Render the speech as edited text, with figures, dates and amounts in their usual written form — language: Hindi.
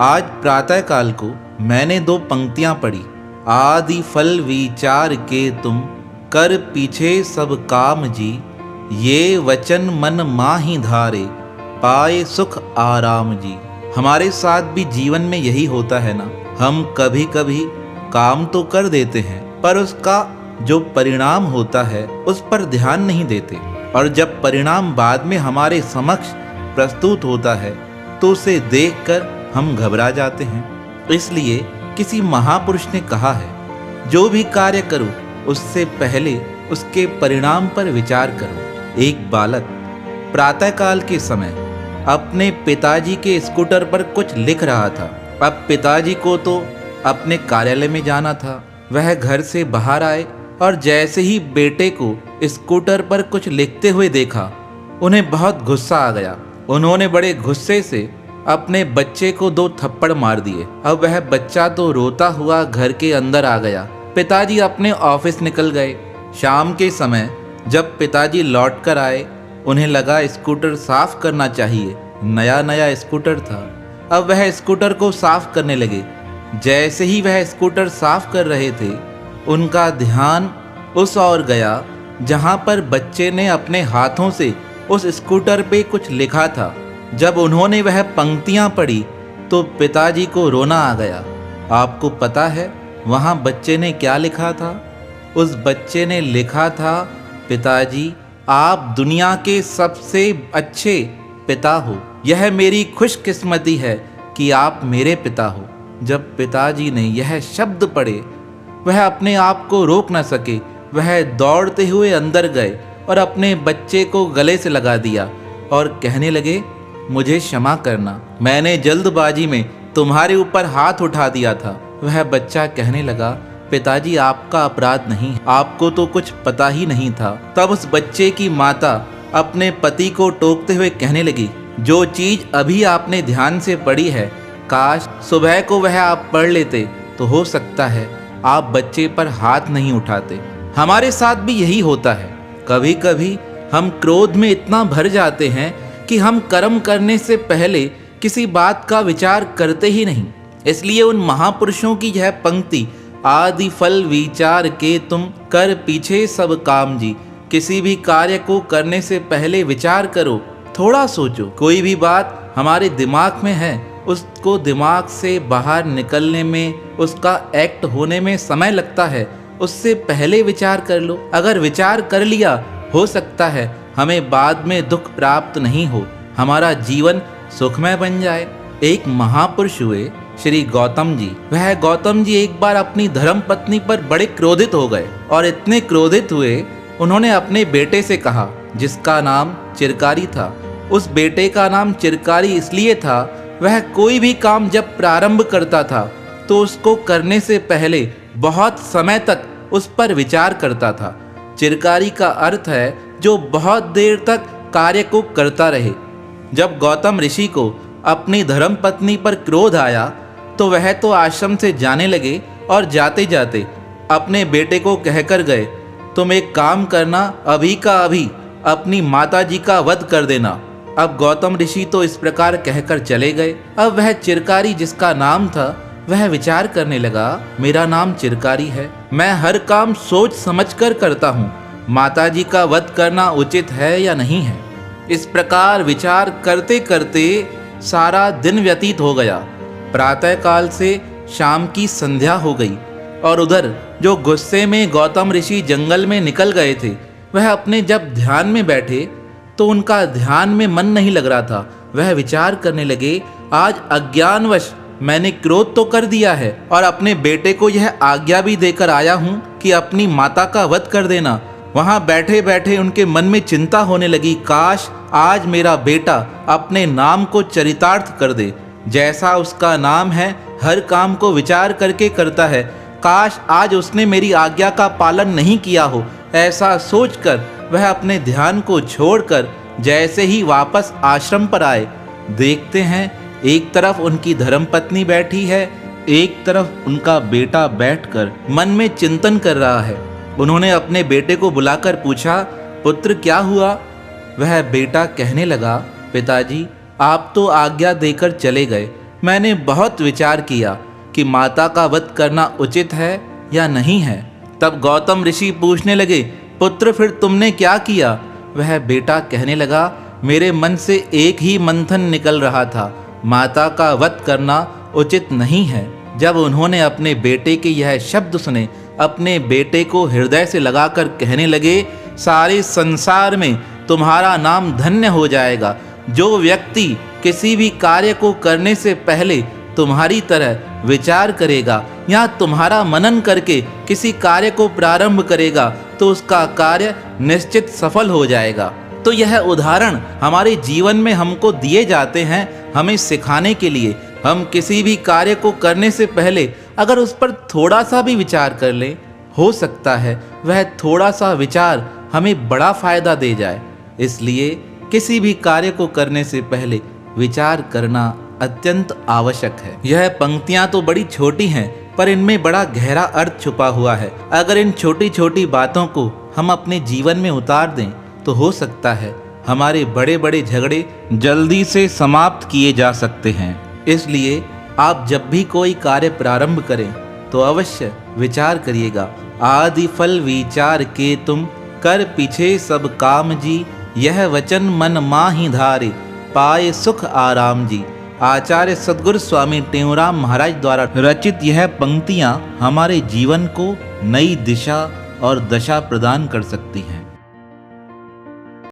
आज प्रातःकाल को मैंने दो पंक्तियां पढ़ी। आदि फल विचार के तुम कर पीछे सब काम जी, ये वचन मन माही धारे पाए सुख आराम जी। हमारे साथ भी जीवन में यही होता है ना, हम कभी कभी काम तो कर देते हैं पर उसका जो परिणाम होता है उस पर ध्यान नहीं देते, और जब परिणाम बाद में हमारे समक्ष प्रस्तुत होता है तो उसे देखकर हम घबरा जाते हैं। इसलिए किसी महापुरुष ने कहा है, जो भी कार्य करो उससे पहले उसके परिणाम पर विचार करो। एक बालक प्रातःकाल के समय अपने पिताजी के स्कूटर पर कुछ लिख रहा था। अब पिताजी को तो अपने कार्यालय में जाना था। वह घर से बाहर आए और जैसे ही बेटे को स्कूटर पर कुछ लिखते हुए देखा, उन्हें बहुत गुस्सा आ गया। उन्होंने बड़े गुस्से से अपने बच्चे को दो थप्पड़ मार दिए। अब वह बच्चा तो रोता हुआ घर के अंदर आ गया। पिताजी अपने ऑफिस निकल गए। शाम के समय जब पिताजी लौट कर आए, उन्हें लगा स्कूटर साफ करना चाहिए। नया नया स्कूटर था। अब वह स्कूटर को साफ करने लगे। जैसे ही वह स्कूटर साफ कर रहे थे, उनका ध्यान उस ओर गया जहां पर बच्चे ने अपने हाथों से उस स्कूटर पे कुछ लिखा था। जब उन्होंने वह पंक्तियां पढ़ी तो पिताजी को रोना आ गया। आपको पता है वहां बच्चे ने क्या लिखा था? उस बच्चे ने लिखा था, पिताजी आप दुनिया के सबसे अच्छे पिता हो। यह मेरी खुशकिस्मती है कि आप मेरे पिता हो। जब पिताजी ने यह शब्द पढ़े, वह अपने आप को रोक न सके। वह दौड़ते हुए अंदर गए और अपने बच्चे को गले से लगा दिया और कहने लगे, मुझे क्षमा करना, मैंने जल्दबाजी में तुम्हारे ऊपर हाथ उठा दिया था। वह बच्चा कहने लगा, पिताजी आपका अपराध नहीं, आपको तो कुछ पता ही नहीं था। तब उस बच्चे की माता अपने पति को टोकते हुए कहने लगी, जो चीज अभी आपने ध्यान से पढ़ी है, काश सुबह को वह आप पढ़ लेते तो हो सकता है आप बच्चे पर हाथ नहीं उठाते। हमारे साथ भी यही होता है। कभी कभी हम क्रोध में इतना भर जाते हैं कि हम कर्म करने से पहले किसी बात का विचार करते ही नहीं। इसलिए उन महापुरुषों की यह पंक्ति, आदि फल विचार के तुम कर पीछे सब काम जी, किसी भी कार्य को करने से पहले विचार करो, थोड़ा सोचो। कोई भी बात हमारे दिमाग में है, उसको दिमाग से बाहर निकलने में, उसका एक्ट होने में समय लगता है। उससे पहले विचार कर लो। अगर विचार कर लिया, हो सकता है हमें बाद में दुख प्राप्त नहीं हो, हमारा जीवन सुखमय बन जाए। एक महापुरुष हुए श्री गौतम जी। वह गौतम जी एक बार अपनी धर्म पत्नी पर बड़े क्रोधित हो गए और इतने क्रोधित हुए, उन्होंने अपने बेटे से कहा, जिसका नाम चिरकारी था। उस बेटे का नाम चिरकारी इसलिए था, वह कोई भी काम जब प्रारंभ करता था तो उसको करने से पहले बहुत समय तक उस पर विचार करता था। चिरकारी का अर्थ है जो बहुत देर तक कार्य को करता रहे। जब गौतम ऋषि को अपनी धर्म पत्नी पर क्रोध आया तो वह तो आश्रम से जाने लगे और जाते जाते अपने बेटे को कहकर गए, तुम एक काम करना, अभी का अभी अपनी माता जी का वध कर देना। अब गौतम ऋषि तो इस प्रकार कहकर चले गए। अब वह चिरकारी जिसका नाम था, वह विचार करने लगा, मेरा नाम चिरकारी है, मैं हर काम सोच समझकर करता हूँ, माताजी का वध करना उचित है या नहीं है। इस प्रकार विचार करते करते सारा दिन व्यतीत हो गया। प्रातःकाल से शाम की संध्या हो गई और उधर जो गुस्से में गौतम ऋषि जंगल में निकल गए थे, वह अपने जब ध्यान में बैठे तो उनका ध्यान में मन नहीं लग रहा था। वह विचार करने लगे, आज अज्ञानवश मैंने क्रोध तो कर दिया है और अपने बेटे को यह आज्ञा भी देकर आया हूँ कि अपनी माता का वध कर देना। वहाँ बैठे बैठे उनके मन में चिंता होने लगी, काश आज मेरा बेटा अपने नाम को चरितार्थ कर दे। जैसा उसका नाम है, हर काम को विचार करके करता है, काश आज उसने मेरी आज्ञा का पालन नहीं किया हो। ऐसा सोचकर वह अपने ध्यान को छोड़कर जैसे ही वापस आश्रम पर आए, देखते हैं एक तरफ उनकी धर्मपत्नी बैठी है, एक तरफ उनका बेटा बैठकर मन में चिंतन कर रहा है। उन्होंने अपने बेटे को बुलाकर पूछा, पुत्र क्या हुआ? वह बेटा कहने लगा, पिताजी आप तो आज्ञा देकर चले गए, मैंने बहुत विचार किया कि माता का वध करना उचित है या नहीं है। तब गौतम ऋषि पूछने लगे, पुत्र फिर तुमने क्या किया? वह बेटा कहने लगा, मेरे मन से एक ही मंथन निकल रहा था, माता का वध करना उचित नहीं है। जब उन्होंने अपने बेटे के यह शब्द सुने, अपने बेटे को हृदय से लगाकर कहने लगे, सारे संसार में तुम्हारा नाम धन्य हो जाएगा। जो व्यक्ति किसी भी कार्य को करने से पहले तुम्हारी तरह विचार करेगा या तुम्हारा मनन करके किसी कार्य को प्रारंभ करेगा तो उसका कार्य निश्चित सफल हो जाएगा। तो यह उदाहरण हमारे जीवन में हमको दिए जाते हैं हमें सिखाने के लिए। हम किसी भी कार्य को करने से पहले अगर उस पर थोड़ा सा भी विचार कर लें, हो सकता है वह थोड़ा सा विचार हमें बड़ा फायदा दे जाए। इसलिए किसी भी कार्य को करने से पहले विचार करना अत्यंत आवश्यक है। यह पंक्तियां तो बड़ी छोटी हैं, पर इनमें बड़ा गहरा अर्थ छुपा हुआ है। अगर इन छोटी छोटी बातों को हम अपने जीवन में उतार दें तो हो सकता है हमारे बड़े बड़े झगड़े जल्दी से समाप्त किए जा सकते हैं। इसलिए आप जब भी कोई कार्य प्रारंभ करें तो अवश्य विचार करिएगा। आदि फल विचार के तुम, कर पीछे सब काम जी, यह वचन मन माहि धारे, पाए सुख आराम जी। आचार्य सद्गुरु स्वामी टेऊराम महाराज द्वारा रचित यह पंक्तियां हमारे जीवन को नई दिशा और दशा प्रदान कर सकती हैं।